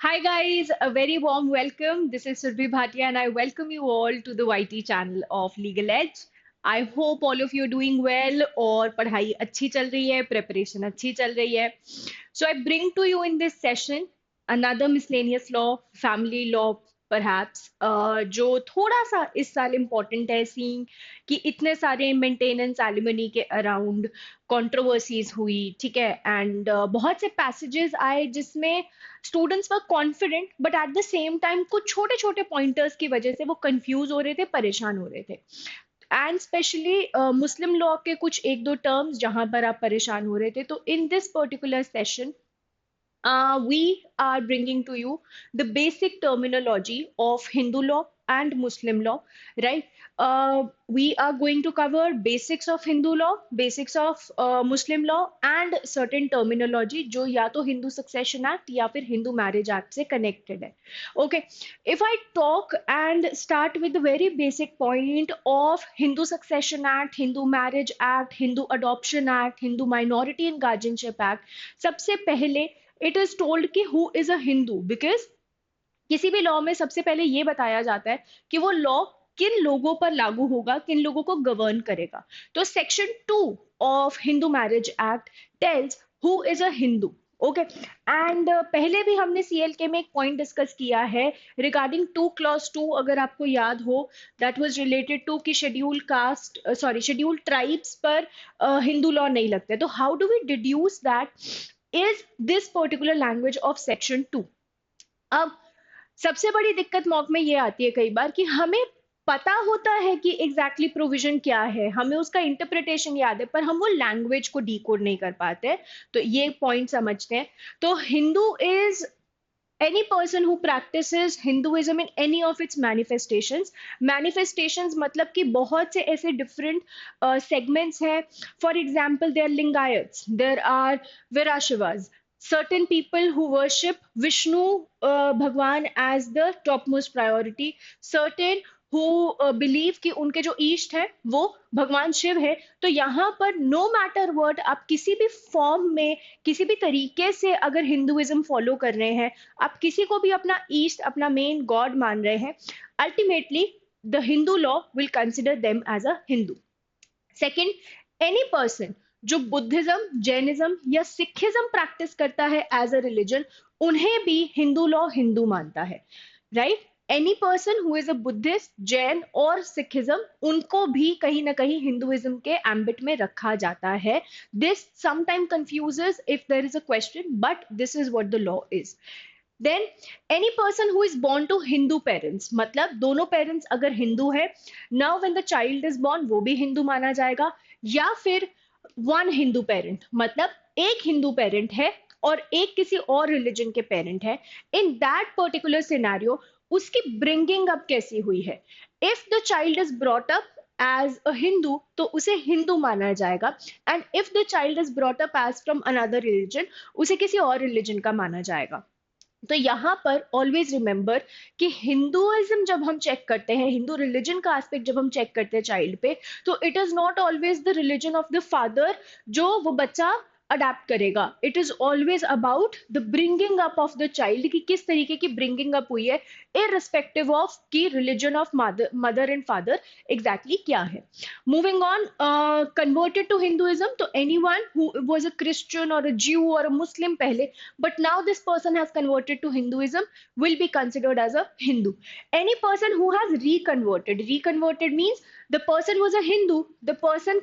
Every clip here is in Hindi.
Hi guys, a very warm welcome. This is Surbhi Bhatia and I welcome you all to the YT channel of Legal Edge. I hope all of you are doing well और पढ़ाई अच्छी चल रही है, preparation अच्छी चल रही है. So I bring to you in this session another miscellaneous law, family law perhaps, जो थोड़ा सा इस साल important है seeing कि इतने सारे मेंटेनेंस एलिमनी के अराउंड कंट्रोवर्सीज हुई, ठीक है. एंड बहुत से पैसेजेस आए जिसमें students were confident but at the same time कुछ छोटे छोटे पॉइंटर्स की वजह से वो कंफ्यूज हो रहे थे, परेशान हो रहे थे. एंड स्पेशली मुस्लिम लॉ के कुछ एक दो टर्म्स जहां पर आप परेशान हो रहे थे. तो in this particular session we are bringing to you the basic terminology of Hindu law and Muslim law, right? We are going to cover basics of Hindu law, basics of Muslim law, and certain terminology जो या तो Hindu Succession Act या फिर Hindu Marriage Act से connected है. Okay, if I talk and start with the very basic point of Hindu Succession Act, Hindu Marriage Act, Hindu Adoption Act, Hindu Minority and Guardianship Act, सबसे पहले इट इज टोल्ड कि who is a Hindu, because किसी भी लॉ में सबसे पहले ये बताया जाता है कि वो लॉ किन लोगों पर लागू होगा, किन लोगों को गवर्न करेगा. तो section 2 of Hindu marriage act tells who is a Hindu. Okay, and पहले भी हमने सीएलके में एक पॉइंट डिस्कस किया है रिगार्डिंग 2 clause 2, अगर आपको याद हो, दैट वाज रिलेटेड टू कि schedule caste, sorry, schedule tribes पर हिंदू लॉ नहीं लगते. तो how do we deduce that is this particular language of section 2. अब सबसे बड़ी दिक्कत मॉक में ये आती है कई बार कि हमें पता होता है कि एग्जैक्टली प्रोविजन क्या है, हमें उसका इंटरप्रिटेशन याद है, पर हम वो लैंग्वेज को डिकोड नहीं कर पाते. तो ये पॉइंट समझते हैं. तो Hindu is any person who practices Hinduism in any of its manifestations. Manifestations मतलब कि बहुत से ऐसे different segments हैं. For example, there are Lingayats, there are Virashivas, certain people who worship Vishnu Bhagwan as the topmost priority, certain who believe कि उनके जो ईष्ट है वो भगवान शिव है. तो यहाँ पर नो मैटर वर्ड, आप किसी भी फॉर्म में, किसी भी तरीके से अगर हिंदुइज्म फॉलो कर रहे हैं, आप किसी को भी अपना ईस्ट, अपना मेन गॉड मान रहे हैं, ultimately the Hindu law will consider them as a Hindu. Second, any person जो बुद्धिज्म, जैनिज्म या सिखिज्म प्रैक्टिस करता है एज अ रिलीजन, उन्हें भी हिंदू लॉ हिंदू मानता है, right? Any person who is a Buddhist, Jain और सिखिज्म, उनको भी कहीं ना कहीं हिंदुइज्म के एम्बिट में रखा जाता है. This sometime confuses if there is a question, but this is what the law is. Then any person who is born to Hindu parents, मतलब दोनों पेरेंट्स अगर हिंदू है, now when the child is born वो भी हिंदू माना जाएगा. या फिर वन हिंदू पेरेंट, मतलब एक हिंदू पेरेंट है और एक किसी और रिलीजन के पेरेंट है, इन दैट पर्टिकुलर सिनेरियो उसकी ब्रिंगिंग अप कैसी हुई है. If the child is brought up as a Hindu तो उसे हिंदू माना जाएगा, and if the child is brought up as from another religion, उसे किसी और रिलीजन का माना जाएगा. तो यहाँ पर ऑलवेज रिमेंबर कि हिंदुइज्म जब हम चेक करते हैं, हिंदू रिलीजन का एस्पेक्ट जब हम चेक करते हैं चाइल्ड पे, तो it is not always the religion of the father जो वो बच्चा अडेप्ट करेगा. It is always about the bringing up of the child, कि किस तरीके की ब्रिंगिंग अप हुई है, इररिस्पेक्टिव ऑफ की religion of mother and father exactly क्या है. Moving on, converted to Hinduism, तो anyone who was a Christian or a Jew or a Muslim पहले, but now this person has converted to Hinduism, will be considered as a Hindu. Any person who has reconverted means the person was a Hindu, the person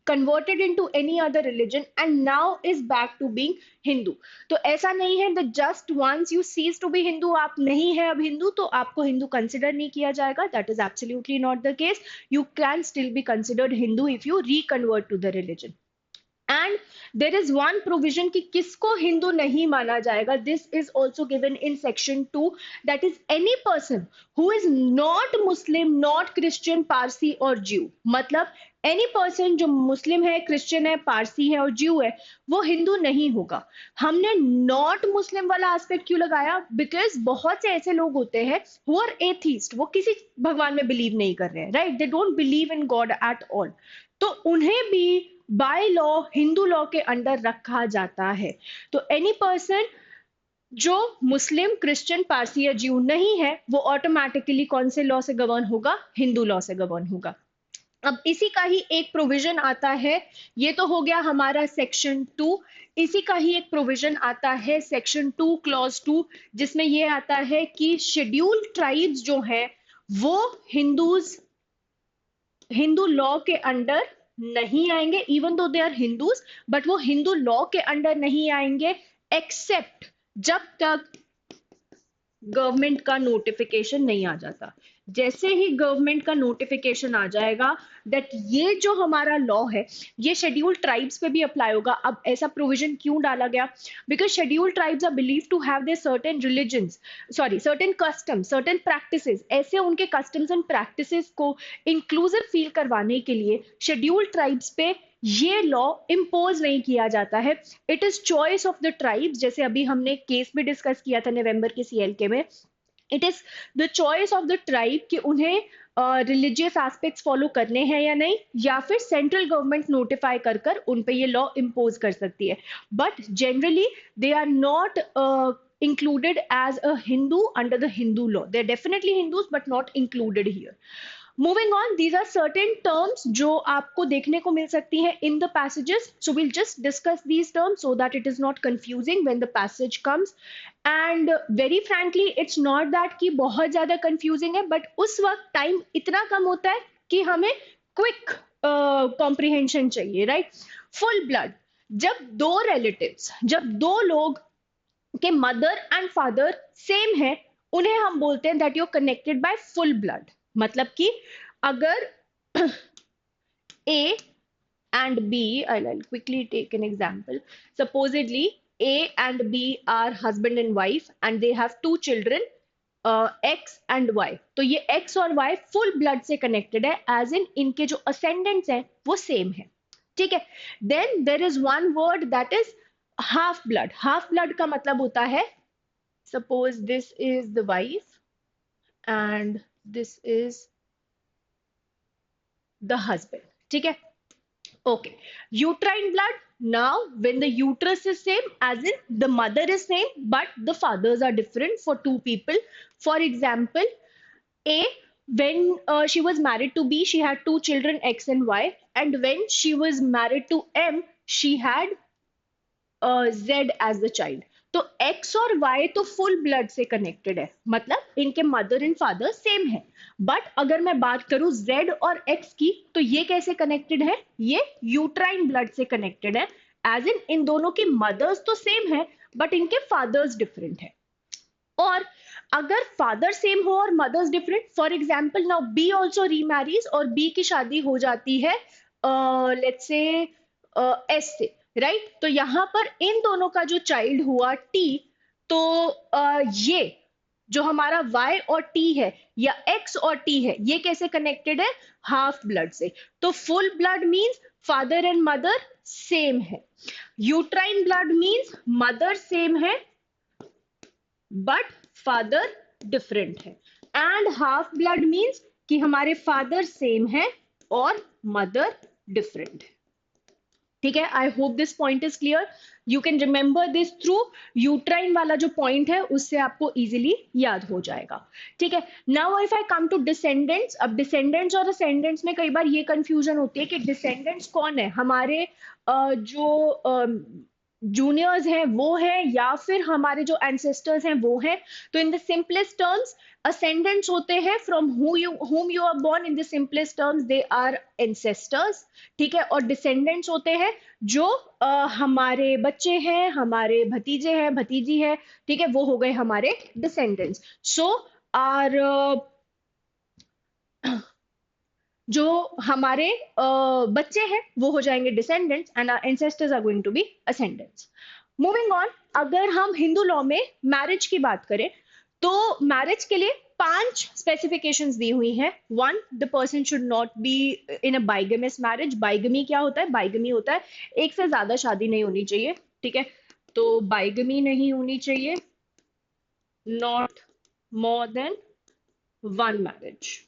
converted into any other religion and now is back to being Hindu. तो ऐसा नहीं है that just once you cease to be Hindu, आप नहीं है अब हिंदू तो आपको हिंदू कंसिडर नहीं किया जाएगा. That is absolutely not the case. You can still be considered Hindu if you reconvert to the religion. And there is one provision कि किसको हिंदू नहीं माना जाएगा. This is also given in section 2, that is any person who is not Muslim, not Christian, Parsi और ज्यू. मतलब एनी पर्सन जो मुस्लिम है, क्रिश्चियन है, पारसी है और ज्यू है, वो हिंदू नहीं होगा. हमने नॉट मुस्लिम वाला एस्पेक्ट क्यों लगाया? बिकॉज बहुत से ऐसे लोग होते हैं हु आर एथीस्ट, वो किसी भगवान में बिलीव नहीं कर रहे हैं, right? They don't believe in God at all. तो उन्हें भी बाय लॉ हिंदू लॉ के अंडर रखा जाता है. तो एनी पर्सन जो मुस्लिम, क्रिश्चियन, पारसी या ज्यू नहीं है वो ऑटोमेटिकली कौन से लॉ से गवर्न होगा? हिंदू लॉ से गवर्न होगा। अब इसी का ही एक प्रोविजन आता है, ये तो हो गया हमारा सेक्शन 2। इसी का ही एक प्रोविजन आता है सेक्शन 2 क्लॉज 2, जिसमें ये आता है कि शेड्यूल्ड ट्राइब्स जो है वो हिंदूज हिंदू लॉ के अंडर नहीं आएंगे, even though they are Hindus, but वो हिंदू लॉ के अंडर नहीं आएंगे एक्सेप्ट जब तक गवर्नमेंट का नोटिफिकेशन नहीं आ जाता। जैसे ही गवर्नमेंट का नोटिफिकेशन आ जाएगा दैट ये जो हमारा लॉ है ये शेड्यूल्ड ट्राइब्स पे भी अप्लाई होगा। अब ऐसा प्रोविजन क्यों डाला गया? Because scheduled tribes are believe to have their certain religions, sorry certain customs, certain practices. ऐसे उनके कस्टम्स एंड प्रैक्टिसेस को इंक्लूसिव फील करवाने के लिए शेड्यूल्ड ट्राइब्स पे ये लॉ इम्पोज नहीं किया जाता है। It is choice of the tribes, जैसे अभी हमने केस भी डिस्कस किया था नवंबर के सीएलके में। It is the choice of the tribe कि उन्हें रिलीजियस एस्पेक्ट्स फॉलो करने हैं या नहीं, या फिर सेंट्रल गवर्नमेंट नोटिफाई कर कर उन पे ये लॉ इम्पोज कर सकती है। But generally they are not included as a Hindu under the Hindu law. They're definitely Hindus, but not included here. Moving on, these are certain terms जो आपको देखने को मिल सकती हैं in the passages. So we'll just discuss these terms so that it is not confusing when the passage comes. And very frankly, it's not that कि बहुत ज़्यादा confusing है, but उस वक्त time इतना कम होता है कि हमें quick comprehension चाहिए, right? Full blood. जब दो relatives, जब दो लोग के मदर एंड फादर सेम है, उन्हें हम बोलते हैं that you connected by full blood. मतलब कि अगर ए and B, I'll quickly take an example. Supposedly, A and B are husband and wife, and they have two children, X and Y. तो ये X और Y full blood से connected है, as in इनके जो ascendants हैं वो same है। ठीक है। Then there is one word that is half blood. Half blood का मतलब होता है, suppose this is the wife and this is the husband. ठीक है। Okay. Uterine blood. Now, when the uterus is same, as in the mother is same, but the fathers are different for two people. For example, A, when she was married to B, she had two children, X and Y. And when she was married to M, she had Z as the child. तो X और Y तो फुल ब्लड से कनेक्टेड है, मतलब इनके मदर एंड फादर सेम है। बट अगर मैं बात करूं Z और X की, तो ये कैसे कनेक्टेड है? ये यूट्राइन ब्लड से कनेक्टेड है, एज इन दोनों की मदर्स तो सेम है बट इनके फादर्स डिफरेंट है। और अगर फादर सेम हो और mothers different, for example now B also remarries और बी की शादी हो जाती है लेट्स से एस से, राइट? तो यहां पर इन दोनों का जो चाइल्ड हुआ टी, तो ये जो हमारा Y और T है या X और T है, ये कैसे कनेक्टेड है? हाफ ब्लड से। तो full blood means father and mother same है, uterine blood means mother same है बट फादर डिफरेंट है, एंड हाफ ब्लड मींस कि हमारे फादर सेम है और मदर डिफरेंट है। ठीक है। I hope this point is clear. You can remember this through uterine वाला जो पॉइंट है उससे आपको इजीली याद हो जाएगा। ठीक है। Now if I come to descendants, अब डिसेंडेंट्स और असेंडेंट्स में कई बार ये कंफ्यूजन होती है कि डिसेंडेंट्स कौन है, हमारे जो जूनियर्स हैं वो है या फिर हमारे जो एंसेस्टर्स हैं वो हैं। तो in the simplest terms ascendants होते हैं from whom you are born. In the simplest terms they are ancestors. ठीक है। और descendants होते हैं जो हमारे बच्चे हैं, हमारे भतीजे हैं, भतीजी है, ठीक है, वो हो गए हमारे descendants. So our जो हमारे बच्चे हैं वो हो जाएंगे descendants and our ancestors are going to be ascendants. Moving on, अगर हम हिंदू लॉ में मैरिज की बात करें तो मैरिज के लिए 5 स्पेसिफिकेशंस दी हुई हैं। 1, the person should not be in a bigamous marriage. Bigamy क्या होता है? बाइगमी होता है एक से ज्यादा शादी नहीं होनी चाहिए। ठीक है। तो बाइगमी नहीं होनी चाहिए, not more than 1 marriage.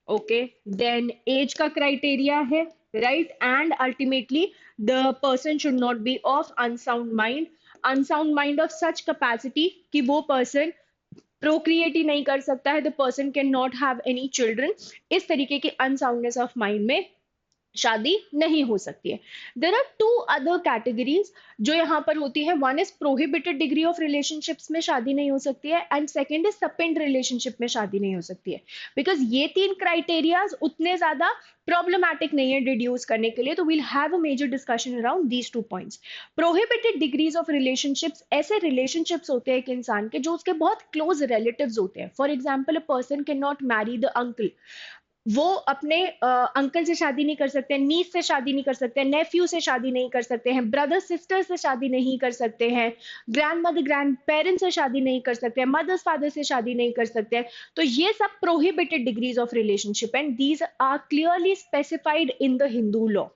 Okay. Then age का क्राइटेरिया है, right, and ultimately the person should not be of unsound mind. Unsound mind of such capacity कि वो पर्सन प्रोक्रिएट ही नहीं कर सकता है, the person can not have any children, इस तरीके की अनसाउंडनेस ऑफ माइंड में शादी नहीं हो सकती है। There are two other categories जो यहाँ पर होती है। One is prohibited degree of relationships में शादी नहीं हो सकती है, and second is sapinda relationship में शादी नहीं हो सकती है। बिकॉज ये तीन क्राइटेरियाज उतने ज्यादा प्रॉब्लमैटिक नहीं है डिड्यूस करने के लिए, तो we'll have a major discussion around these two points. Prohibited degrees of relationships ऐसे रिलेशनशिप्स होते हैं एक इंसान के जो उसके बहुत क्लोज रिलेटिव्स होते हैं। For example, a person can not marry the uncle, वो अपने अंकल से शादी नहीं कर सकते, नीस से शादी नहीं कर सकते, नेफ्यू से शादी नहीं कर सकते हैं, ब्रदर सिस्टर से शादी नहीं कर सकते हैं, ग्रैंड मदर ग्रैंड पेरेंट्स से शादी नहीं कर सकते हैं, मदर्स फादर से शादी नहीं कर सकते हैं। तो ये सब prohibited degrees of relationship and these are clearly specified in the Hindu law,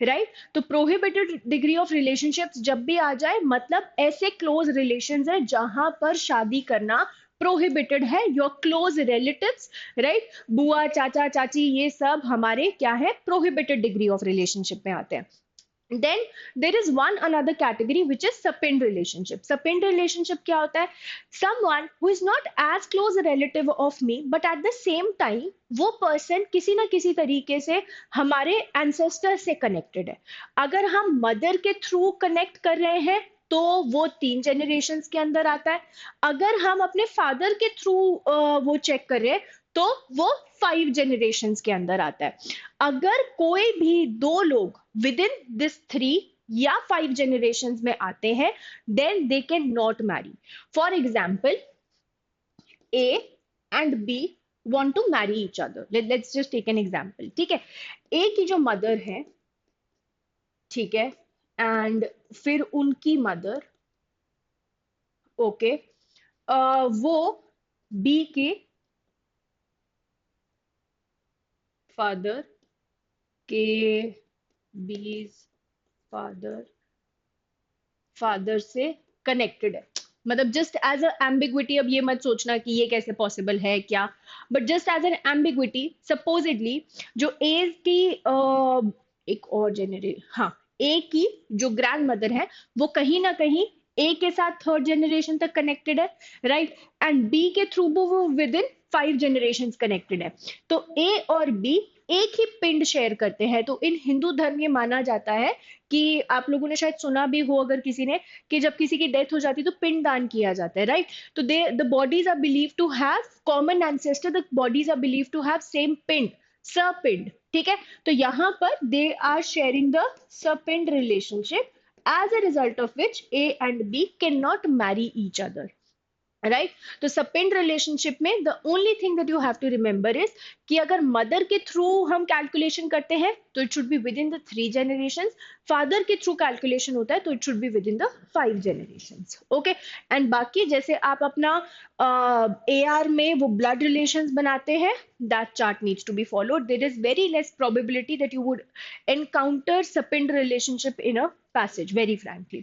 right. तो प्रोहिबिटेड डिग्री ऑफ रिलेशनशिप्स जब भी आ जाए, मतलब ऐसे क्लोज रिलेशंस है जहां पर शादी करना प्रोहिबिटेड है। योर क्लोज रिलेटिव्स, राइट, बुआ चाचा चाची, ये सब हमारे क्या है, प्रोहिबिटेड डिग्री ऑफ रिलेशनशिप में आते हैं। Then there is one another category which is subend relationship. Subend relationship क्या होता है? Someone who is not as close a relative of me, but at the same time वो person किसी ना किसी तरीके से हमारे ancestor से connected है। अगर हम mother के through connect कर रहे हैं तो वो 3 generations के अंदर आता है। अगर हम अपने father के through वो check कर रहे हैं तो वो 5 generations के अंदर आता है। अगर कोई भी 2 लोग विद इन दिस 3 या 5 generations में आते हैं, then they can not marry. For example, A and B want to marry each other. Let's just take an example. ठीक है, A की जो मदर है, ठीक है, एंड फिर उनकी मदर, ओके, वो बी के फादर के बीज फादर से कनेक्टेड है। मतलब जस्ट एज अ एम्बिग्विटी, अब ये मत सोचना कि ये कैसे पॉसिबल है क्या, but just as an ambiguity, supposedly जो ए की एक और हाँ, ए की जो ग्रैंड मदर है वो कहीं ना कहीं ए के साथ 3rd जनरेशन तक कनेक्टेड है, राइट, एंड बी के थ्रू वो विद इन 5 जनरेशन कनेक्टेड है। तो ए और बी एक ही पिंड शेयर करते हैं। तो इन हिंदू धर्म ये माना जाता है कि आप लोगों ने शायद सुना भी हो अगर किसी ने, कि जब किसी की डेथ हो जाती है तो पिंड दान किया जाता है, राइट। तो the bodies are believe to have common ancestor, the bodies are believe to have same pinda, sapinda, ठीक है। तो यहाँ पर they are sharing the sapinda relationship, as a result of which A and B cannot marry each other, right? तो सपेंड रिलेशनशिप में the only thing that you have to remember is कि अगर मदर के थ्रू हम कैलकुलेशन करते हैं तो it should be with in the 3 generations, father के थ्रू कैलकुलेशन होता है तो it should be with in the 5 generations, okay. And बाकी जैसे आप अपना AR में वो ब्लड रिलेशंस बनाते हैं, that chart needs to be followed. There is very less probability that you would encounter sapinda relationship in a passage, very frankly.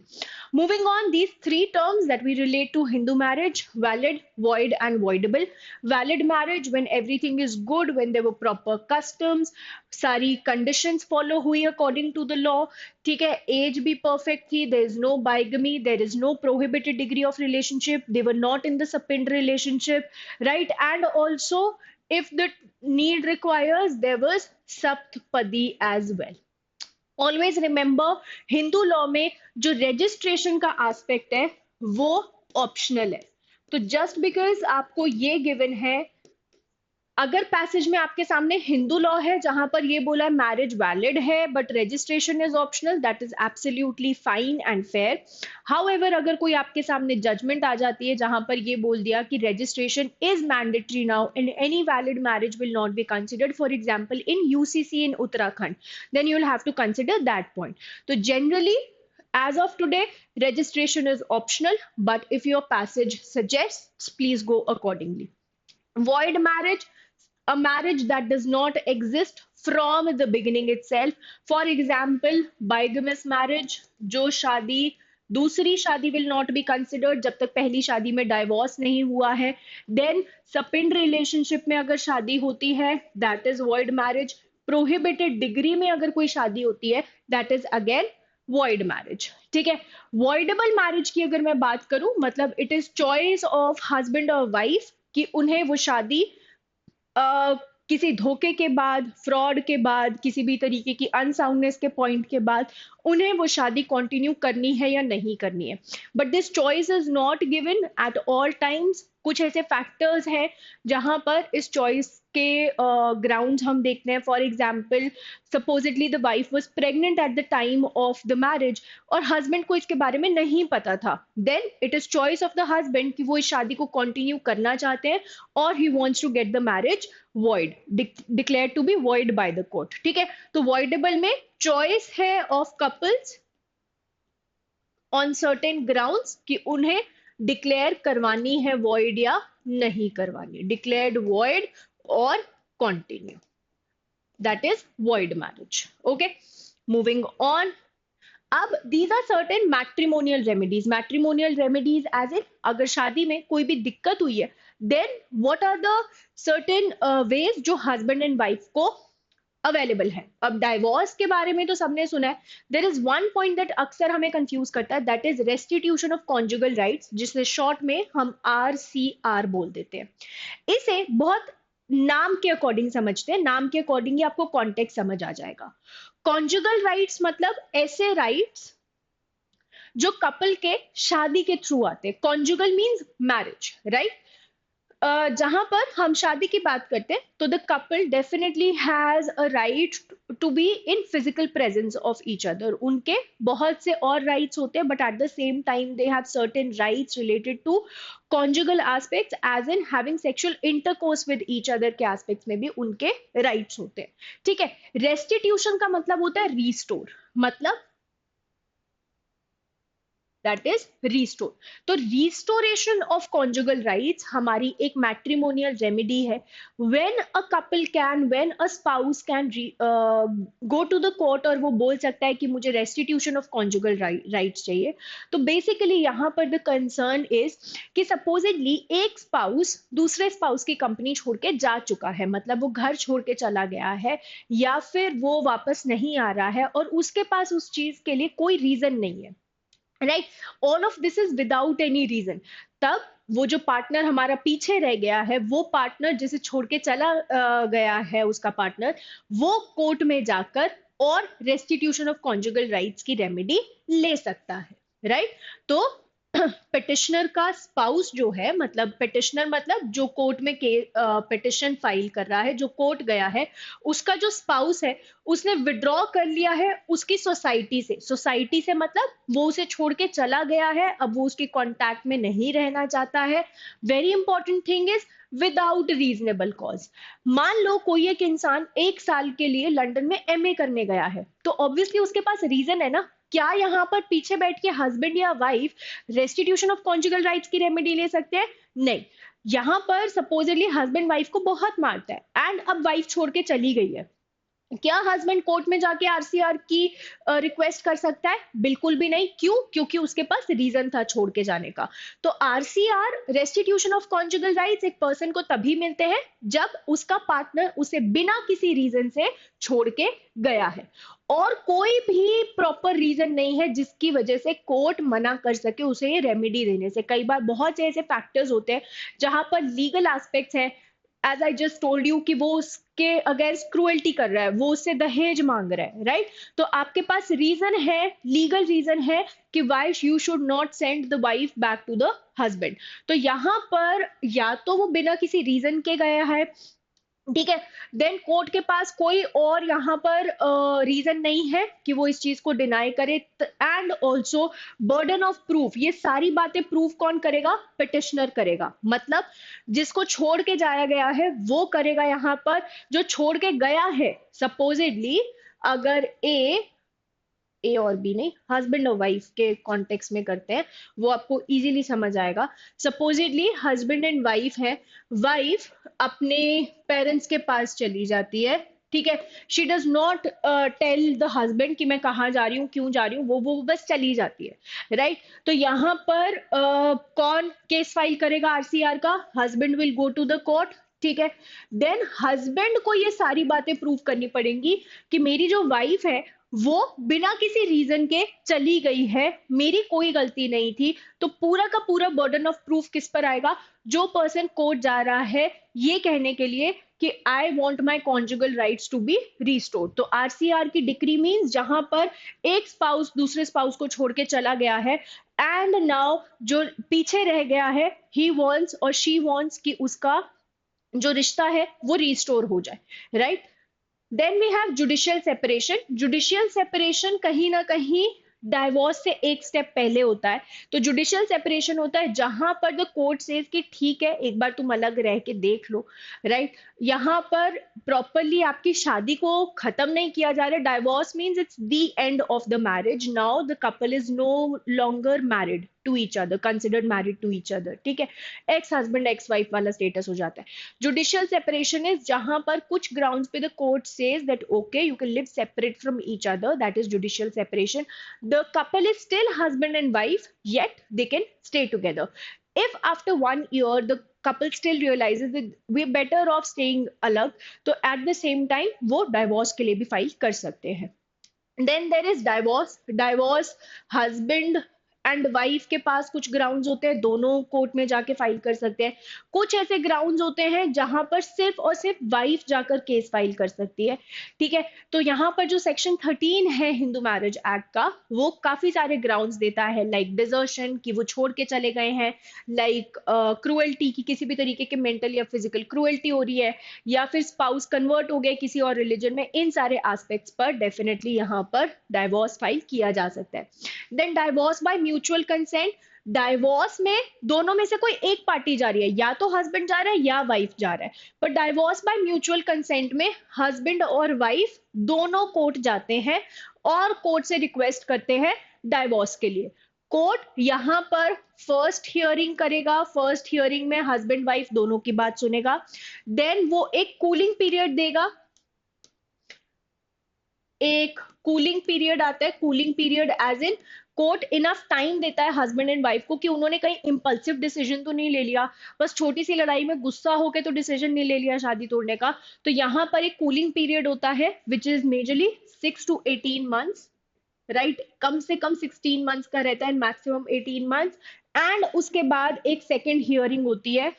Moving on, these 3 terms that we relate to Hindu marriage: valid, void and voidable. Valid marriage when everything is good, when there were proper customs, सारी conditions follow हुई according to the law, ठीक है, age भी perfect थी, there is no bigamy, there is no prohibited degree of relationship, they were not in the subpend relationship, right, and also if the need requires there was saptpadi as well. Always remember, Hindu law में जो रजिस्ट्रेशन का एस्पेक्ट है वो ऑप्शनल है। तो जस्ट बिकॉज आपको ये गिवन है, अगर पैसेज में आपके सामने हिंदू लॉ है जहां पर ये बोला है मैरिज वैलिड है but registration is optional, that is absolutely fine and fair. However अगर कोई आपके सामने जजमेंट आ जाती है जहां पर ये बोल दिया कि registration is mandatory now and any valid marriage will not be considered, for example in UCC in Uttarakhand, then you will have to consider that point. तो generally as of today registration is optional, but if your passage suggests, please go accordingly. Void marriage, a marriage that does not exist from the beginning itself. For example, bigamous marriage, जो शादी दूसरी शादी will not be considered जब तक पहली शादी में divorce नहीं हुआ है। Then सपिंड relationship में अगर शादी होती है that is void marriage. Prohibited degree में अगर कोई शादी होती है that is again void marriage, ठीक है। वॉइडेबल मैरिज की अगर मैं बात करूं, मतलब it is choice of husband और वाइफ कि उन्हें वो शादी अ, किसी धोखे के बाद, फ्रॉड के बाद, किसी भी तरीके की अनसाउंडनेस के पॉइंट के बाद उन्हें वो शादी कंटिन्यू करनी है या नहीं करनी है। But this choice is not given at all times. कुछ ऐसे फैक्टर्स हैं जहां पर इस चॉइस के ग्राउंड्स हम देखते हैं। For example, supposedly the wife was pregnant at the time of the marriage और हस्बैंड को इसके बारे में नहीं पता था, then it is choice of the husband कि वो इस शादी को कंटिन्यू करना चाहते हैं और he wants to get the marriage void, declared to be void by the court। ठीक है। तो voidable में चॉइस है of couples on certain grounds कि उन्हें डिक्लेयर करवानी है void या नहीं करवानी, डिक्लेयर्ड void और कंटिन्यू, दैट इज void मैरिज। Okay, moving on. अब these are certain matrimonial remedies. Matrimonial remedies as in, अगर शादी में कोई भी दिक्कत हुई है, then what are the certain ways जो हस्बैंड एंड वाइफ को अवेलेबल है। अब डाइवोर्स के बारे में तो सबने सुना है। There is one point that अक्सर हमें कंफ्यूज करता है, that is restitution of conjugal rights, जिसे शॉर्ट में हम RCR बोल देते हैं। इसे बहुत नाम के अकॉर्डिंग समझते हैं, नाम के अकॉर्डिंग ही आपको कॉन्टेक्स्ट समझ आ जाएगा। कॉन्जुगल राइट्स मतलब ऐसे राइट्स जो कपल के शादी के थ्रू आते हैं। Conjugal means marriage, right. जहां पर हम शादी की बात करते हैं तो the couple definitely has a right to be in physical presence of each other. उनके बहुत से और राइट्स होते हैं, but at the same time they have certain rights related to conjugal aspects, as in having sexual intercourse with each other के एस्पेक्ट्स में भी उनके राइट्स होते हैं। ठीक है। रेस्टिट्यूशन का मतलब होता है रीस्टोर, मतलब दैट इज रीस्टोर। तो रिस्टोरेशन ऑफ कॉन्जुगल राइट्स हमारी एक मैट्रिमोनियल रेमेडी है। When a couple can, when a spouse can go to the court और वो बोल सकता है कि मुझे रेस्टिट्यूशन ऑफ कॉन्जुगल राइट्स चाहिए। तो बेसिकली यहाँ पर द कंसर्न इज कि सपोजिटली एक स्पाउस दूसरे स्पाउस की कंपनी छोड़ के जा चुका है, मतलब वो घर छोड़ के चला गया है या फिर वो वापस नहीं आ रहा है और उसके पास उस चीज के लिए कोई रीजन नहीं है, right. All of this is without any reason. तब वो जो पार्टनर हमारा पीछे रह गया है, वो पार्टनर जिसे छोड़ के चला गया है, उसका पार्टनर, वो कोर्ट में जाकर और रेस्टिट्यूशन ऑफ कॉन्जुगल राइट्स की रेमेडी ले सकता है, राइट। तो पिटिशनर का स्पाउस जो है, मतलब पिटिशनर मतलब जो कोर्ट में पिटिशन फाइल कर रहा है, जो कोर्ट गया है, उसका जो स्पाउस है उसने विड्रॉ कर लिया है उसकी सोसाइटी से। सोसाइटी से मतलब वो उसे छोड़ के चला गया है, अब वो उसके कांटेक्ट में नहीं रहना चाहता है। Very important thing is without reasonable cause. मान लो कोई एक इंसान 1 साल के लिए लंदन में MA करने गया है, तो ऑब्वियसली उसके पास रीजन है ना। क्या यहाँ पर पीछे बैठ के हस्बैंड या wife restitution of conjugal rights की रेमेडी ले सकते हैं? नहीं। यहाँ पर सपोजली हस्बैंड वाइफ को बहुत मारता है एंड अब वाइफ छोड़ के चली गई है, क्या हस्बैंड कोर्ट में जाके RCR की रिक्वेस्ट कर सकता है? बिल्कुल भी नहीं। क्यों? क्योंकि उसके पास रीजन था छोड़ के जाने का। तो RCR, restitution of conjugal rights, एक पर्सन को तभी मिलते हैं जब उसका पार्टनर उसे बिना किसी रीजन से छोड़ के गया है और कोई भी प्रॉपर रीजन नहीं है जिसकी वजह से कोर्ट मना कर सके उसे ये रेमेडी देने से। कई बार बहुत से ऐसे फैक्टर्स होते हैं जहां पर लीगल एस्पेक्ट्स हैं, as I just told you कि वो उसके अगेंस्ट क्रुएल्टी कर रहा है, वो उससे दहेज मांग रहा है, राइट। तो आपके पास रीजन है, लीगल रीजन है कि why you should not send the wife back to the husband. तो यहां पर या तो वो बिना किसी रीजन के गया है, ठीक है, देन कोर्ट के पास कोई और यहाँ पर रीजन नहीं है कि वो इस चीज को डिनाई करे, and also burden of proof, ये सारी बातें प्रूफ कौन करेगा? पिटिशनर करेगा। मतलब जिसको छोड़ के जाया गया है वो करेगा। यहाँ पर जो छोड़ के गया है, सपोजिटली अगर ए और बी नहीं, हस्बैंड और वाइफ के कॉन्टेक्स्ट में करते हैं, वो आपको इजीली समझ आएगा। सपोजिटली हस्बैंड एंड वाइफ है, वाइफ अपने पेरेंट्स के पास चली जाती है, ठीक है, she does not tell the husband कि मैं कहाँ जा रही हूँ, क्यों जा रही हूँ, वो बस चली जाती है, राइट। तो यहाँ पर कौन केस फाइल करेगा RCR का? Husband will go to the court, ठीक है। देन हस्बैंड को ये सारी बातें प्रूव करनी पड़ेंगी कि मेरी जो वाइफ है वो बिना किसी रीजन के चली गई है, मेरी कोई गलती नहीं थी, तो पूरा का पूरा बर्डन ऑफ प्रूफ किस पर आएगा? जो पर्सन कोर्ट जा रहा है ये कहने के लिए कि I want my conjugal rights to be restored. तो आरसीआर की डिक्री मीन्स जहां पर एक स्पाउस दूसरे स्पाउस को छोड़ के चला गया है, एंड नाउ जो पीछे रह गया है, ही वॉन्ट्स और शी वॉन्ट्स कि उसका जो रिश्ता है वो रिस्टोर हो जाए, right? Then we have judicial separation. Judicial separation कहीं ना कहीं डाइवोर्स से एक स्टेप पहले होता है। तो जुडिशियल सेपरेशन होता है जहां पर द कोर्ट सेज कि ठीक है, एक बार तुम अलग रह के देख लो, राइट? यहाँ पर प्रॉपरली आपकी शादी को खत्म नहीं किया जा रहा। Divorce means it's the end of the marriage, now the couple is no longer married to each other, considered married to each other, ठीक है? एक्स हस्बैंड एक्स वाइफ वाला स्टेटस हो जाता है। जुडिशियल सेपरेशन इज जहां पर कुछ ग्राउंड्स पे the court says that okay you can live separate from each other, that is judicial separation. The couple is still husband and wife, yet they can stay together. If after 1 year the couple still realizes that we're better off staying अलग, तो at the same time वो divorce के लिए भी फाइल कर सकते हैं। Then there is divorce. Divorce husband and wife के पास कुछ ग्राउंड्स होते हैं, दोनों कोर्ट में जाके फाइल कर सकते हैं। कुछ ऐसे ग्राउंड्स होते हैं जहां पर सिर्फ और सिर्फ वाइफ जाकर केस फाइल कर सकती है, ठीक है? तो यहाँ पर जो सेक्शन 13 है हिंदू मैरिज एक्ट का, वो काफी सारे ग्राउंड्स देता है, लाइक डिजर्शन कि वो छोड़ के चले गए हैं, लाइक क्रुएल्टी की किसी भी तरीके के मेंटल या फिजिकल क्रुएल्टी हो रही है, या फिर स्पाउस कन्वर्ट हो गए किसी और रिलीजन में। इन सारे एस्पेक्ट्स पर डेफिनेटली यहाँ पर डाइवोर्स फाइल किया जा सकता है। Then divorce by mutual consent. Divorce में दोनों में से कोई एक पार्टी जा रही है, या तो हस्बैंड जा रहा है या वाइफ जा रहा है। पर डाइवोर्स बाय म्यूचुअल कंसेंट में हस्बैंड और वाइफ दोनों कोर्ट जाते हैं और कोर्ट से रिक्वेस्ट करते हैं डाइवोर्स के लिए। कोर्ट यहाँ पर फर्स्ट हियरिंग करेगा, फर्स्ट हियरिंग में हस्बैंड वाइफ दोनों की बात सुनेगा। देन वो एक कूलिंग पीरियड देगा, एक कूलिंग पीरियड आता है। Cooling period as in court enough time देता है हस्बैंड एंड वाइफ को कि उन्होंने कहीं इंपल्सिव डिसीजन तो नहीं ले लिया, बस छोटी सी लड़ाई में गुस्सा होके तो डिसीजन नहीं ले लिया शादी तोड़ने का। तो यहाँ पर एक कूलिंग पीरियड होता है which is majorly 6 to 18 months, right? कम से कम 16 months का रहता है, मैक्सिमम 18 months। एंड उसके बाद एक सेकेंड हियरिंग होती है।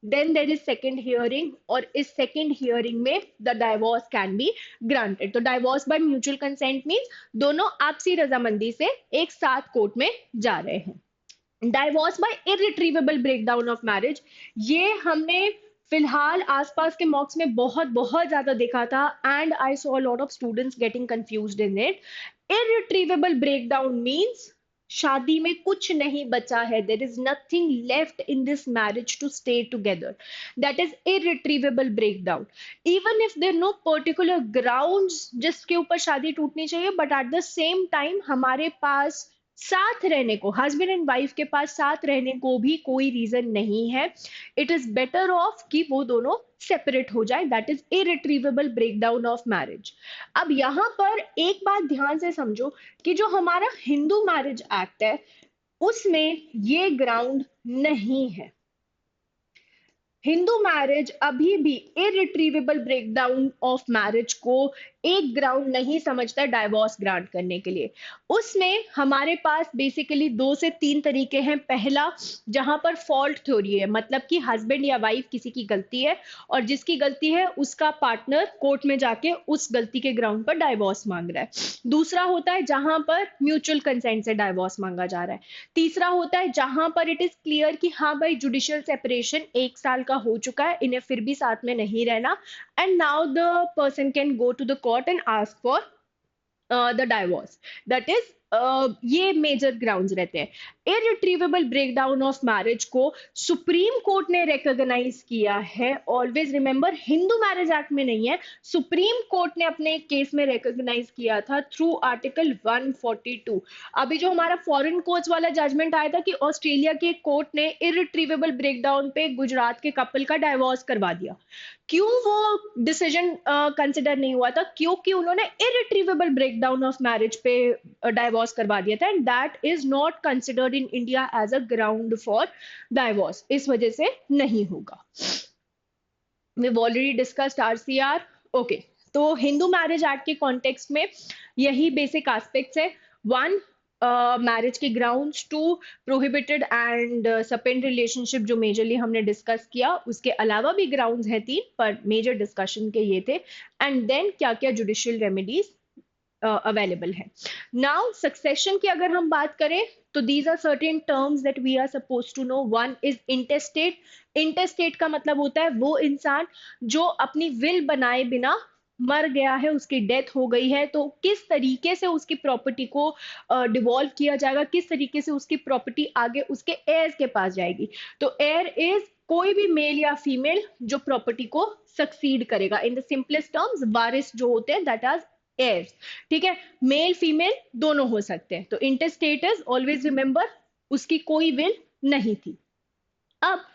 Then there is second hearing, और इस सेकेंड हियरिंग में the divorce can be granted. तो divorce by mutual consent means दोनों आपसी रजामंदी से एक साथ कोर्ट में जा रहे हैं। Divorce by irretrievable breakdown of marriage, ये हमने फिलहाल आसपास के मॉक्स में बहुत बहुत ज्यादा देखा था, and I saw lot of students getting confused in it. Irretrievable breakdown means शादी में कुछ नहीं बचा है, there is nothing left in this marriage to stay together, that is irretrievable breakdown. Even if there no particular grounds जिसके ऊपर शादी टूटनी चाहिए, but at the same time हमारे पास साथ रहने को, हस्बैंड एंड वाइफ के पास साथ रहने को भी कोई रीजन नहीं है, इट इज बेटर ऑफ कि वो दोनों सेपरेट हो जाए, that is irretrievable breakdown of marriage. अब यहां पर एक बात ध्यान से समझो कि जो हमारा हिंदू मैरिज एक्ट है उसमें ये ग्राउंड नहीं है। हिंदू मैरिज अभी भी इरिट्रीवेबल ब्रेकडाउन ऑफ मैरिज को एक ग्राउंड नहीं समझता डाइवोर्स ग्रांट करने के लिए। उसमें हमारे पास बेसिकली 2 से 3 तरीके हैं। पहला, जहां पर फॉल्ट थ्योरी है, मतलब कि हस्बैंड या वाइफ किसी की गलती है और जिसकी गलती है उसका पार्टनर कोर्ट में जाके उस गलती के ग्राउंड पर डाइवोर्स मांग रहा है। दूसरा होता है जहां पर म्यूचुअल कंसेंट से डाइवोर्स मांगा जा रहा है। तीसरा होता है जहां पर इट इज क्लियर कि हाँ भाई जुडिशियल सेपरेशन 1 साल का हो चुका है, इन्हें फिर भी साथ में नहीं रहना, and now the person can go to the court and ask for the divorce. That is ये मेजर ग्राउंड्स रहते हैं। इरिट्रीवेबल ब्रेकडाउन ऑफ मैरिज को सुप्रीम कोर्ट ने रिकॉग्नाइज किया है। Always remember, Hindu marriage act में नहीं है, सुप्रीम कोर्ट ने अपने केस में रिकॉग्नाइज किया था थ्रू आर्टिकल 142। अभी जो हमारा फॉरेन कोर्ट्स वाला जजमेंट आया था कि ऑस्ट्रेलिया के कोर्ट ने इरिट्रीवेबल ब्रेकडाउन पे गुजरात के कपल का डाइवोर्स करवा दिया। क्यों वो डिसीजन कंसिडर नहीं हुआ था? क्योंकि उन्होंने इरिट्रीवेबल ब्रेकडाउन ऑफ मैरिज पे डाइवोर्स करवा दिया था, and that is not considered in India as a ground for divorce. इस वजह से नहीं होगा। We've already discussed RCR. Okay, तो हिंदू मैरिज एक्ट के कॉन्टेक्स्ट में यही बेसिक एस्पेक्ट्स है। वन, मैरिज के grounds. Two, prohibited and sapinda relationship जो मेजरली हमने डिस्कस किया, उसके अलावा भी ग्राउंड्स हैं तीन, पर मेजर डिस्कशन के ये थे। एंड देन क्या क्या जुडिशियल रेमेडीज अवेलेबल है। नाउ सक्सेशन की अगर हम बात करें तो these are certain terms that we are suppose to know. One is intestate. Intestate का मतलब होता है वो इंसान जो अपनी विल बनाए बिना मर गया है, उसकी डेथ हो गई है, तो किस तरीके से उसकी प्रॉपर्टी को डिवॉल्व किया जाएगा, किस तरीके से उसकी प्रॉपर्टी आगे उसके एयर्स के पास जाएगी। तो एयर इज कोई भी मेल या फीमेल जो प्रॉपर्टी को सक्सीड करेगा। इन द सिंपलेस्ट टर्म्स वारिस जो होते हैं दैट आर एयर्स। ठीक है, मेल फीमेल दोनों हो सकते हैं। तो इंटरस्टेटस ऑलवेज रिमेंबर उसकी कोई विल नहीं थी। अब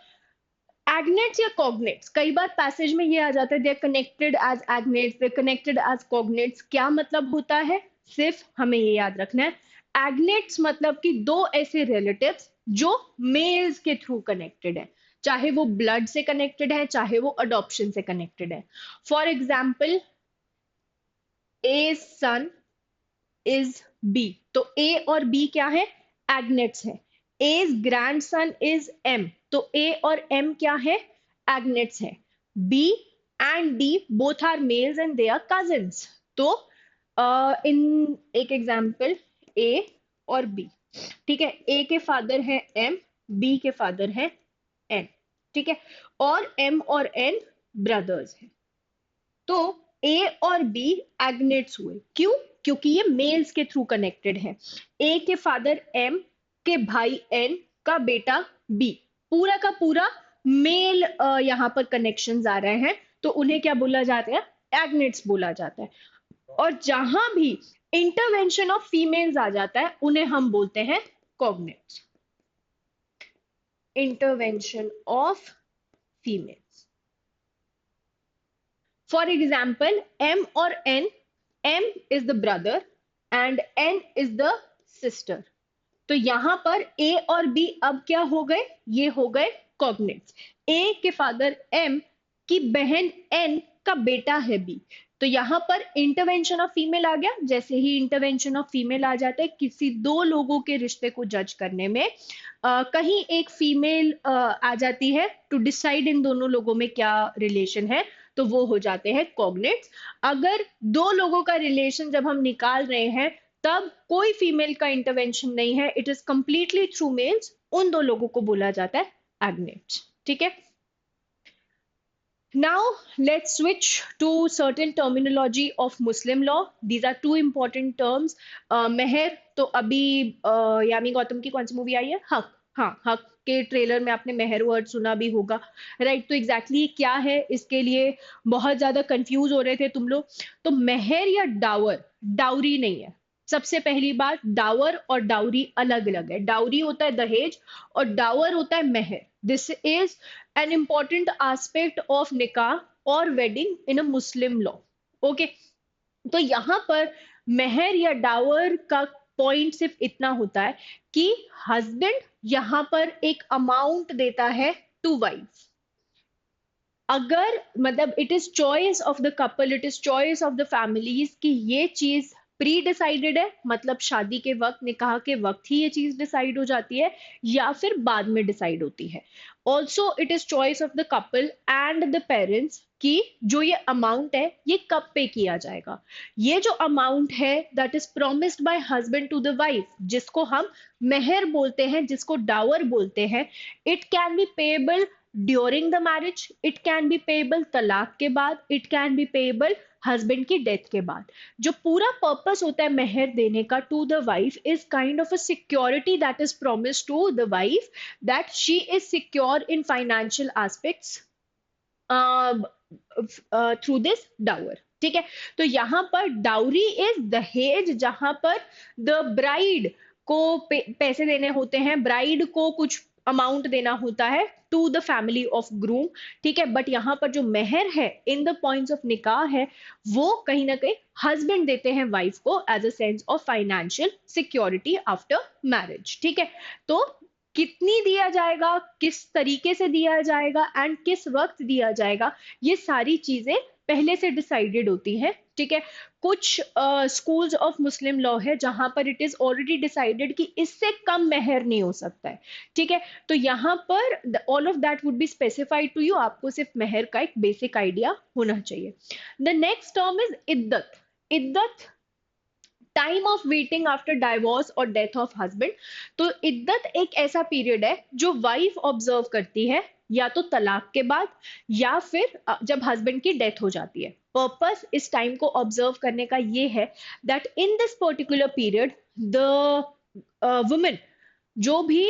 एग्नेट्स या कॉग्नेट्स, कई बार पैसेज में ये आ जाता है they are connected as agnates, they connected as cognates. क्या मतलब होता है, सिर्फ हमें ये याद रखना है एग्नेट्स मतलब कि दो ऐसे रिलेटिव्स जो मेल्स के थ्रू कनेक्टेड है, चाहे वो ब्लड से कनेक्टेड है चाहे वो अडॉप्शन से कनेक्टेड है। For example A son is B, तो ए और बी क्या है, एग्नेट्स है। एज ग्रैंडसन इज एम, तो ए और एम क्या है, एग्नेट्स है। B and D both are males and they are cousins. तो इन एक एग्जाम्पल ए और बी, ठीक है, ए के फादर है एम, बी के फादर है एन, ठीक है, और एम और एन ब्रदर्स हैं। तो ए और बी एग्नेट्स हुए, क्यों, क्योंकि ये मेल्स के थ्रू कनेक्टेड है। ए के फादर एम के भाई एन का बेटा बी, पूरा का पूरा मेल यहाँ पर कनेक्शंस आ रहे हैं, तो उन्हें क्या बोला जाता है, एग्नेट्स बोला जाता है। और जहां भी इंटरवेंशन ऑफ फीमेल्स आ जाता है उन्हें हम बोलते हैं cognates. Intervention of female, for example M और N, M is the brother and N is the sister. तो यहां पर ए और बी अब क्या हो गए, ये हो गए कॉग्नेट्स। ए के फादर एम की बहन एन का बेटा है बी, तो यहां पर इंटरवेंशन ऑफ फीमेल आ गया। जैसे ही इंटरवेंशन ऑफ फीमेल आ जाता है किसी दो लोगों के रिश्ते को जज करने में, कहीं एक फीमेल आ जाती है टू डिसाइड इन दोनों लोगों में क्या रिलेशन है, तो वो हो जाते हैं कॉग्नेट्स। अगर दो लोगों का रिलेशन जब हम निकाल रहे हैं तब कोई फीमेल का इंटरवेंशन नहीं है, it is completely through males, उन दो लोगों को बोला जाता है एग्नेट्स। ठीक है, now let's switch to certain terminology of Muslim law. These are two important terms. मेहर, तो अभी यामी गौतम की कौन सी मूवी आई है, हक, हाँ हक के ट्रेलर में आपने मेहर वर्ड सुना भी होगा, राइट। तो एग्जैक्टली exactly क्या है, इसके लिए बहुत ज्यादा कंफ्यूज हो रहे थे तुम लोग। तो मेहर या डावर, डाउरी नहीं है। सबसे पहली बात, डावर और डाउरी अलग अलग है। डाउरी होता है दहेज और डावर होता है mehr. This is an important aspect of nikah और wedding in a Muslim law. Okay, तो यहां पर मेहर या डावर का पॉइंट सिर्फ इतना होता है कि हस्बैंड यहां पर एक अमाउंट देता है टू वाइफ। अगर मतलब it is choice of the couple, it is choice of the families कि ये चीज प्री डिसाइडेड है, मतलब शादी के वक्त, निकाह के वक्त ही ये चीज डिसाइड हो जाती है, या फिर बाद में डिसाइड होती है। Also it is choice of the couple and the parents कि जो ये अमाउंट है ये कब पे किया जाएगा। ये जो अमाउंट है that is promised by husband to the wife, जिसको हम मेहर बोलते हैं, जिसको डावर बोलते हैं, it can be payable during the marriage, it can be payable तलाक के बाद, it can be payable husband की डेथ के बाद। जो पूरा पर्पस होता है मेहर देने का to the wife is kind of a security that is promised to the wife, that she is secure in financial aspects through this dower. ठीक है, तो यहां पर डाउरी इज दहेज, जहां पर द ब्राइड को पैसे देने होते हैं, ब्राइड को कुछ अमाउंट देना होता है to the family of groom. ठीक है, बट यहां पर जो मेहर है इन द पॉइंट्स ऑफ निकाह है वो कहीं ना कहीं हस्बैंड देते हैं वाइफ को as a sense of financial security after marriage. ठीक है, तो कितनी दिया जाएगा, किस तरीके से दिया जाएगा एंड किस वक्त दिया जाएगा, ये सारी चीजें पहले से डिसाइडेड होती हैं, ठीक है। कुछ स्कूल्स ऑफ मुस्लिम लॉ है जहां पर इट इज ऑलरेडी डिसाइडेड कि इससे कम मेहर नहीं हो सकता है, ठीक है। तो यहाँ पर all of that would be specified to you, आपको सिर्फ मेहर का एक बेसिक आइडिया होना चाहिए। The next term is iddat. Iddat, time of waiting after divorce और डेथ ऑफ हस्बैंड। तो इद्दत एक ऐसा पीरियड है जो वाइफ ऑब्जर्व करती है या तो तलाक के बाद या फिर जब हस्बैंड की डेथ हो जाती है। पर्पस इस टाइम को ऑब्जर्व करने का ये है that in this particular period the women, जो भी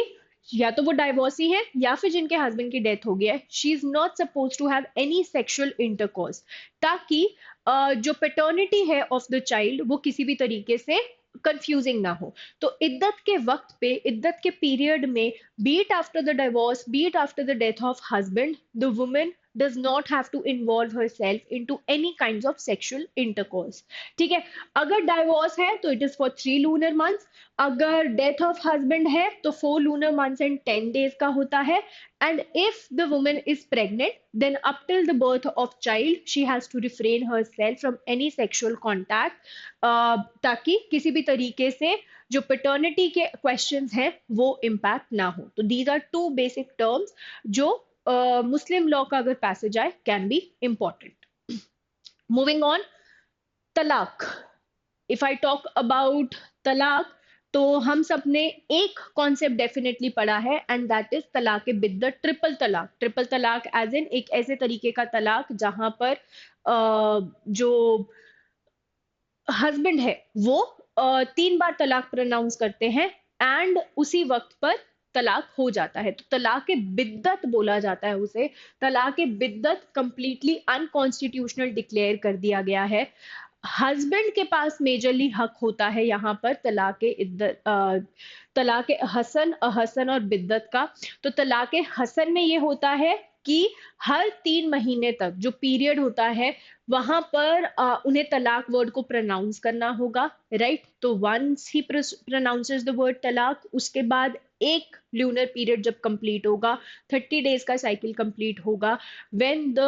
या तो वो डाइवोर्सी है या फिर जिनके हस्बैंड की डेथ हो गया है, she is not suppose to have any sexual intercourse, ताकि जो पेटर्निटी है ऑफ द चाइल्ड वो किसी भी तरीके से कंफ्यूजिंग ना हो। तो इद्दत के वक्त पे, इद्दत के पीरियड में, be it after the divorce, be it after the death of husband, the women does not have to involve herself into any kinds of sexual intercourse, ठीक है। अगर डाइवोर्स है तो it is for 3 lunar months, अगर डेथ ऑफ हस्बैंड है तो 4 lunar months and 10 days का होता है। And if the women is pregnant then up till the birth of child she has to refrain herself from any sexual contact, ताकि किसी भी तरीके से जो पेटर्निटी के क्वेश्चंस हैं वो इम्पैक्ट ना हो। तो these are two basic terms जो मुस्लिम लॉ का अगर पैसेज आए can be important. Moving on, तलाक। इफ आई टॉक अबाउट तलाक, तो हम सब ने एक कॉन्सेप्ट डेफिनेटली पढ़ा है एंड दैट इज तलाक बिद्दत, ट्रिपल तलाक। ट्रिपल तलाक एज इन एक ऐसे तरीके का तलाक जहां पर जो हस्बैंड है वो 3 बार तलाक प्रोनाउंस करते हैं एंड उसी वक्त पर तलाक हो जाता है। तो तलाक बिद्दत बोला जाता है उसे। तलाक बिद्दत कंप्लीटली अनकॉन्स्टिट्यूशनल डिक्लेयर कर दिया गया है। हस्बैंड के पास मेजरली हक होता है यहाँ पर तलाक हसन, हसन और बिद्दत का। तो तलाक हसन में ये होता है कि हर 3 महीने तक जो पीरियड होता है वहां पर उन्हें तलाक वर्ड को प्रोनाउंस करना होगा, राइट। तो once he pronounces the word तलाक, उसके बाद एक ल्यूनर पीरियड जब कंप्लीट होगा, 30 days का साइकिल कंप्लीट होगा, when the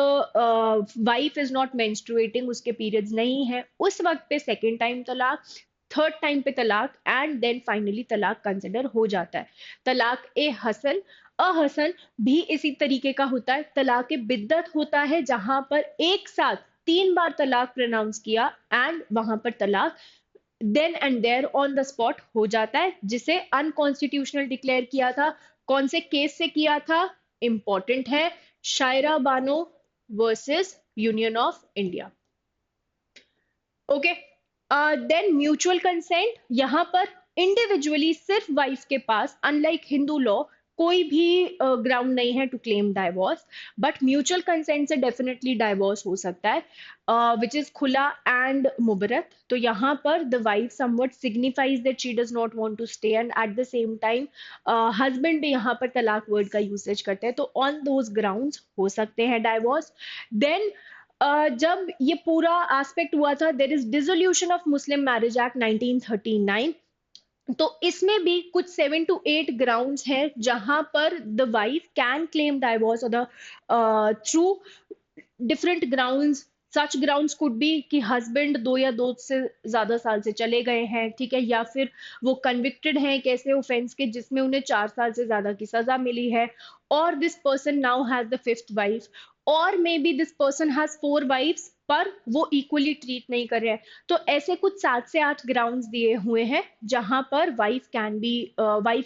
wife is not menstruating, उसके पीरियड्स नहीं है, उस वक्त पे सेकेंड टाइम तलाक, थर्ड टाइम पे तलाक एंड देन फाइनली तलाक कंसिडर हो जाता है। तलाक ए हसन, अहसन भी इसी तरीके का होता है। तलाक बिद्दत होता है जहां पर एक साथ 3 बार तलाक प्रोनाउंस किया एंड वहां पर तलाक then and there on the spot हो जाता है, जिसे अनकॉन्स्टिट्यूशनल डिक्लेयर किया था। कौन से केस से किया था, इंपॉर्टेंट है, Shayara Bano versus union of India. Okay, then mutual consent. यहां पर इंडिविजुअली सिर्फ वाइफ के पास, अनलाइक हिंदू लॉ, कोई भी ग्राउंड नहीं है to claim divorce, but mutual consent से डेफिनेटली डाइवोर्स हो सकता है, विच इज खुला एंड मुबरत। तो यहाँ पर the wife somewhat signifies that she does not want to stay and at the same time husband भी यहाँ पर तलाक वर्ड का यूसेज करते हैं, तो ऑन दोज ग्राउंड्स हो सकते हैं डाइवोर्स। देन जब ये पूरा एस्पेक्ट हुआ था, there is dissolution of Muslim marriage act 1939। तो इसमें भी कुछ 7 to 8 ग्राउंड्स हैं जहां पर the wife can claim divorce और the through different grounds. Such grounds could be कि हस्बैंड 2 या 2 से ज्यादा साल से चले गए हैं, ठीक है, या फिर वो कन्विक्टेड हैं एक ऐसे ऑफेंस के जिसमें उन्हें 4 साल से ज्यादा की सजा मिली है, और this person now has the fifth wife, और may be this person has 4 wives पर वो इक्वली ट्रीट नहीं कर रहे हैं। तो ऐसे कुछ 7 से 8 ग्राउंड्स दिए हुए हैं जहां पर वाइफ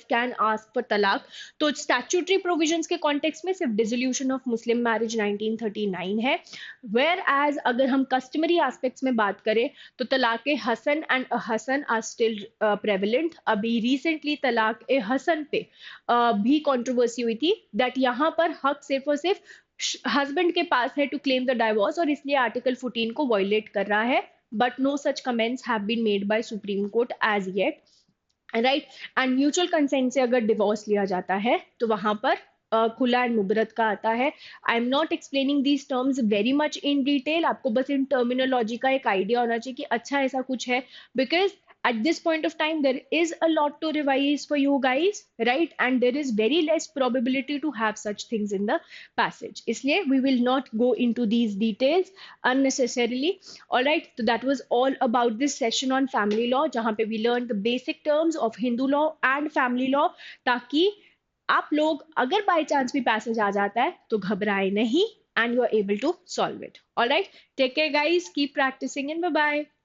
कैन आस्क फॉर तलाक। तो स्टैट्यूटरी प्रोविजंस के कॉन्टेक्स्ट में सिर्फ डिसोल्यूशन ऑफ मुस्लिम मैरिज 1939 है। वेयर एज अगर हम कस्टमरी एस्पेक्ट्स में बात करें तो तलाक हसन एंड हसन आर स्टिल प्रेवलेंट। अभी रिसेंटली तलाक हसन पे भी कंट्रोवर्सी हुई थी दैट यहाँ पर हक सिर्फ और सिर्फ हस्बैंड के पास है टू क्लेम द डाइवोर्स, और इसलिए आर्टिकल 14 को वायलेट कर रहा है, but no such comments have been made by supreme court as yet, right. And mutual consent से अगर डिवोर्स लिया जाता है तो वहां पर खुला एंड मुबरत का आता है। I am not explaining these terms very much in detail, आपको बस इन टर्मिनोलॉजी का एक आइडिया होना चाहिए कि अच्छा ऐसा कुछ है, because at this point of time there is a lot to revise for you guys, right? And there is very less probability to have such things in the passage, isliye we will not go into these details unnecessarily. All right, so that was all about this session on family law, jahan pe we learned the basic terms of Hindu law and family law, ताकि आप लोग अगर बाय चांस भी पैसेज आ जाता है तो घबराए नहीं, and you are able to solve it. All right, take care guys, keep practicing, and bye bye.